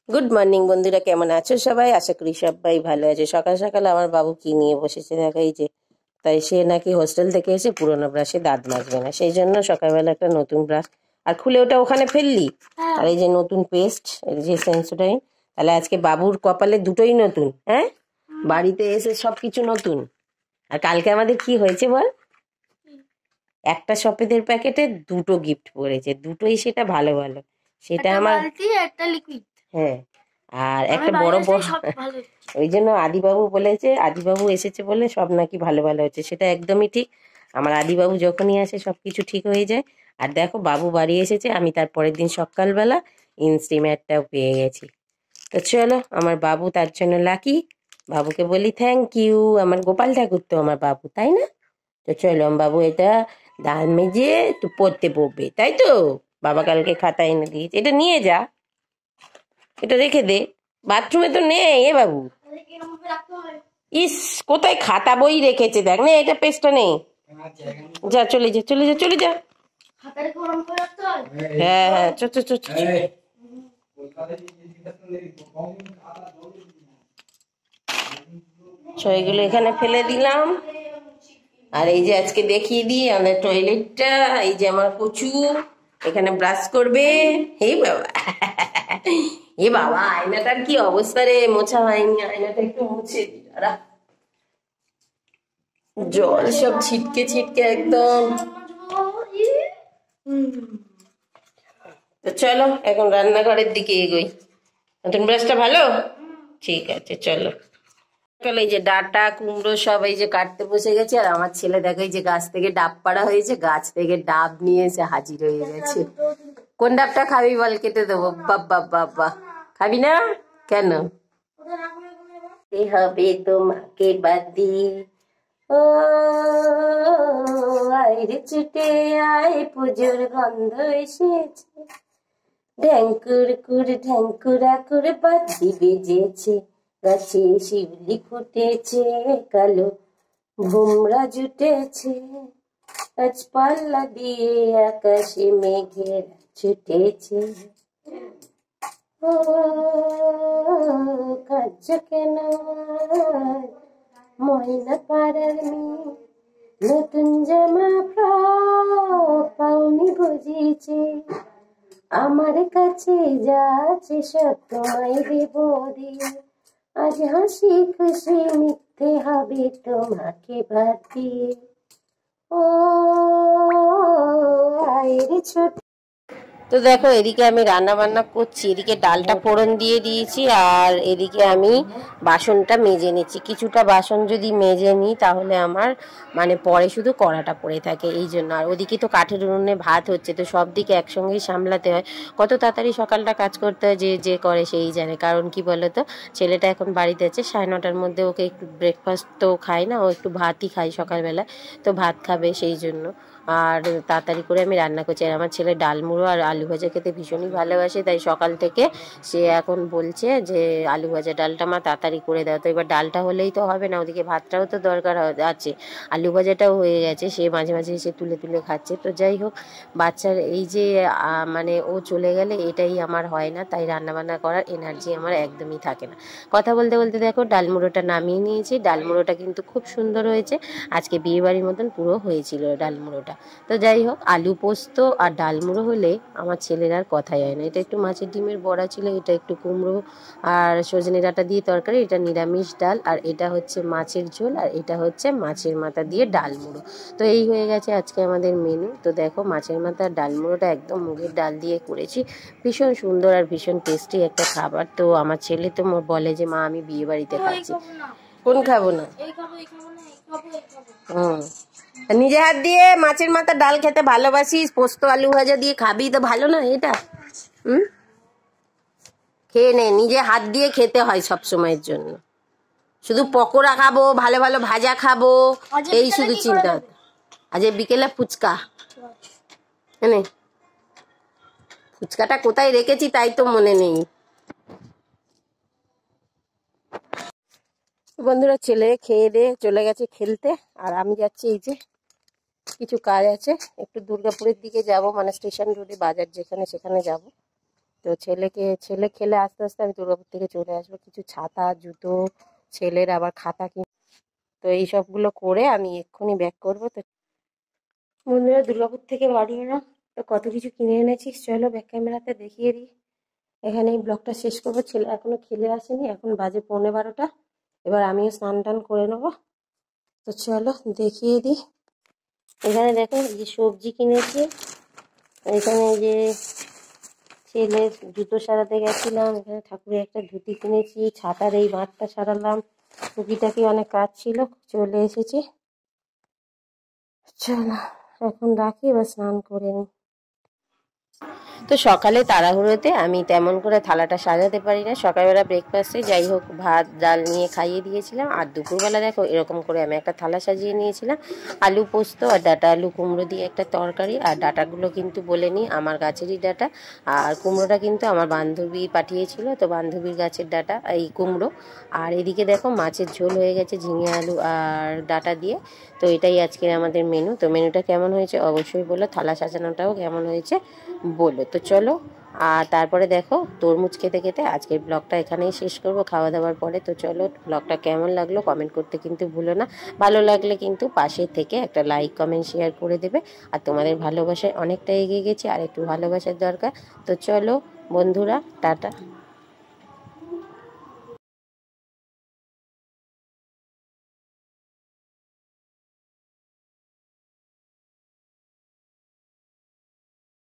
Good morning বন্ধুরা, কেমন আছো সবাই? আশা করি সবাই ভালো আছে। সকাল সকাল আমার বাবু কি নিয়ে বসেছে দেখো, এই যে তাই সে নাকি হোস্টেল থেকে এসে পুরোনো ব্রাশে দাঁত মাজবে না, সেই জন্য সকালবেলা একটা নতুন ব্রাশ আর খুলে ওটা ওখানে ফেললি। আর এই যে নতুন পেস্ট, এই যে সেন্সোডাইন। তাহলে আজকে বাবুর কপালে দুটোই নতুন। হ্যাঁ, বাড়িতে এসে সবকিছু নতুন। আর কালকে আমাদের কি হয়েছে বল? একটা সফেদের প্যাকেটে দুটো গিফট পড়েছে, দুটোই সেটা ভালো ভালো। সেটা আমার একটা লিকুইড। হ্যাঁ, আর একটা বড় বড় ওই জন্য আদিবাবু বলেছে, আদিবাবু এসেছে বলে সব নাকি ভালো ভালো হচ্ছে। সেটা একদমই ঠিক। আমার আদিবাবু যখনই আসে সবকিছু ঠিক হয়ে যায়। আর দেখো, বাবু বাড়ি এসেছে, আমি তার পরের দিন সকালবেলা ইনস্টিমেটটাও পেয়ে গেছি। তো চলো, আমার বাবু তার জন্য লাকি। বাবুকে বলি থ্যাংক ইউ। আমার গোপাল ঠাকুর তো আমার বাবু, তাই না? তো চলো, বাবু এটা দাঁত মেজে তো পড়তে পড়বে, তাই তো? বাবা কালকে খাতা এনে দিয়েছে, এটা নিয়ে যা, এটা রেখে দে। বাথরুমে তো নেই এ বাবু। ইস, কোথায় খাতা বই রেখেছে দেখ, নে এটা পেস্টটা নেই। যা, চলে যা, চলে যা, চলে যা। হ্যাঁ হ্যাঁ, চ চ চ চ। এগুলো এখানে ফেলে দিলাম। আর এই যে আজকে দেখিয়ে দিই আমাদের টয়লেটটা। এই যে আমার কচু এখানে ব্রাশ করবে। হে বাবা, এ বাবা, আয়নাটার কি অবস্থা রে! মোছা হয়নি, আয়নাটা একটু মুছে দিই। জল সব ছিটকে ছিটকে একদম। তো চলো এখন রান্নাঘরের দিকে এগোই। নতুন ব্রাশটা ভালো, ঠিক আছে চলো। এই যে ডাটা কুমড়ো সব এই যে কাটতে বসে গেছে। আর আমার ছেলে দেখো, এই যে গাছ থেকে ডাব পাড়া হয়েছে, গাছ থেকে ডাব নিয়ে এসে হাজির হয়ে গেছে। কোন ডাবটা খাবি বল, কেটে দেবো। বাবা বাবা, খাবি না কেন? হবে তোমাকে বাদ দিয়ে, ও আইরে ছুটে আয়, পুজোর গন্ধ এসেছে। ঢ্যাঙ্কুর বাতি বেজেছে, গাছে শিউলি ফুটেছে, কালো ভুমরা জুটেছে, আজ পাল্লা দিয়ে আকাশে মেঘের ছুটেছে। ও কাজ কেন ময়না পাড়ার মেয়ে, নতুন জামা পাওনি বুঝেছে, আমার কাছে যা আছে সব তোমায় দেব দিয়ে, আজ হাসি খুশি মিথ্যে হবে তোমাকে বাদ দিয়ে। ও আয়ের ছোট। তো দেখো, এদিকে আমি রান্না বান্না করছি, এদিকে ডালটা ফোড়ন দিয়ে দিয়েছি, আর এদিকে আমি বাসনটা মেজে নিচ্ছি। কিছুটা বাসন যদি মেজে নিই তাহলে আমার মানে পরে শুধু কড়াটা পড়ে থাকে, এই জন্য। আর ওদিকে তো কাঠের উনুনে ভাত হচ্ছে, তো সব দিকে একসঙ্গেই সামলাতে হয়। কত তাড়াতাড়ি সকালটা কাজ করতে হয় যে যে করে সেই জানে। কারণ কি বলতো, ছেলেটা এখন বাড়িতে আছে, 9:30-র মধ্যে ওকে একটু ব্রেকফাস্ট তো খায় না, ও একটু ভাতই খায় সকালবেলা, তো ভাত খাবে সেই জন্য। আর তাড়াতাড়ি করে আমি রান্না করছি। আর আমার ছেলে ডাল মুড়ো আর আলু ভাজা খেতে ভীষণই ভালোবাসে, তাই সকাল থেকে সে এখন বলছে যে আলু ভাজা ডালটা মা তাড়াতাড়ি করে দাও। তো এবার ডালটা হলেই তো হবে না, ওদিকে ভাতটাও তো দরকার আছে, আলু ভাজাটাও হয়ে গেছে, সে মাঝে মাঝে এসে তুলে তুলে খাচ্ছে। তো যাই হোক, বাচ্চার এই যে মানে ও চলে গেলে এটাই আমার হয় না, তাই রান্নাবান্না করার এনার্জি আমার একদমই থাকে না। কথা বলতে বলতে দেখো ডাল মুড়োটা নামিয়ে নিয়েছি। ডাল মুড়োটা কিন্তু খুব সুন্দর হয়েছে, আজকে বিয়েবাড়ির মতন পুরো হয়েছিল ডাল মুড়োটা। তো যাই হোক, আলু পোস্ত আর ডাল মুড়ো হলে আমার ছেলের আর কথাই হয় না। এটা একটু মাছের ডিমের বড়া ছিল, এটা একটু কুমড়ো আর সজনে ডাঁটা দিয়ে তরকারি, এটা নিরামিষ ডাল, আর এটা হচ্ছে মাছের ঝোল, আর এটা হচ্ছে মাছের মাথা দিয়ে ডাল মুড়ো। তো এই হয়ে গেছে আজকে আমাদের মেনু। তো দেখো, মাছের মাথার ডাল মুড়োটা একদম মুগের ডাল দিয়ে করেছি, ভীষণ সুন্দর আর ভীষণ টেস্টি একটা খাবার। তো আমার ছেলে তো বলে যে মা আমি বিয়ে বাড়িতে খাচ্ছি। কোন খাবো না? হুম, নিজে হাত দিয়ে মাছের মাথা ডাল খেতে ভালোবাসিস, পোস্ত আলু ভাজা দিয়ে খাবি, তো ভালো না এটা? খেয়ে নে, নিজে হাত দিয়ে খেতে হয় সব সময়ের জন্য। শুধু পকোড়া খাবো, ভালো ভালো ভাজা খাবো, এই শুধু চিন্তা। আজ বিকেলে ফুচকা, হ্যাঁ, ফুচকাটা কোথায় রেখেছি তাই তো মনে নেই। বন্ধুরা, ছেলে খেয়ে দিয়ে চলে গেছে খেলতে, আর আমি যাচ্ছি, এই যে কিছু কাজ আছে, একটু দুর্গাপুরের দিকে যাব, মানে স্টেশন রোডে বাজার যেখানে, সেখানে যাব। তো ছেলে খেলে আস্তে আস্তে আমি দুর্গাপুর থেকে চলে আসবো। কিছু ছাতা, জুতো, ছেলের আবার খাতা তো এই সবগুলো করে আমি এক্ষুনি ব্যাক করবো। তো বন্ধুরা, দুর্গাপুর থেকে বাড়ি এলাম, তো কত কিছু কিনে এনেছি, চলো ব্যাক ক্যামেরাতে দেখিয়ে দিই। এখানে এই ব্লগটা শেষ করবো। ছেলে এখনো খেলে আসেনি, এখন বাজে 11:15। এবার আমিও স্নান টান করে নেবো। তো চলো দেখিয়ে দিই। এখানে দেখো এই যে সবজি কিনেছি, এখানে এই যে ছেলের জুতো সারাতে গেছিলাম, এখানে ঠাকুরের একটা ধুতি কিনেছি, ছাতার এই বাঁধটা সারালাম, টুকিটাকি অনেক কাজ ছিল, চলে এসেছি। চলো এখন রাখি, এবার স্নান করে নিই। তো সকালে তাড়াহুড়োতে আমি তেমন করে থালাটা সাজাতে পারি না। সকালবেলা ব্রেকফাস্টে যাই হোক ভাত ডাল নিয়ে খাইয়ে দিয়েছিলাম, আর দুপুরবেলা দেখো এরকম করে আমি একটা থালা সাজিয়ে নিয়েছিলাম। আলু পোস্ত আর ডাঁটা আলু কুমড়ো দিয়ে একটা তরকারি। আর ডাঁটাগুলো কিন্তু বলে নিই আমার গাছেরই ডাঁটা, আর কুমড়োটা কিন্তু আমার বান্ধবী পাঠিয়েছিল, তো বান্ধবীর গাছের ডাঁটা এই কুমড়ো। আর এদিকে দেখো মাছের ঝোল হয়ে গেছে ঝিঙে আলু আর ডাঁটা দিয়ে। তো এটাই আজকের আমাদের মেনু। তো মেনুটা কেমন হয়েছে অবশ্যই বলো, থালা সাজানোটাও কেমন হয়েছে বলো। তো চলো, আর তারপরে দেখো তরমুজ খেতে খেতে আজকের ব্লগটা এখানেই শেষ করব খাওয়া দাওয়ার পরে। তো চলো, ব্লগটা কেমন লাগলো কমেন্ট করতে কিন্তু ভুলো না। ভালো লাগলে কিন্তু পাশে থেকে একটা লাইক কমেন্ট শেয়ার করে দেবে। আর তোমাদের ভালোবাসায় অনেকটা এগিয়ে গেছি, আর একটু ভালোবাসার দরকার। তো চলো বন্ধুরা, টাটা।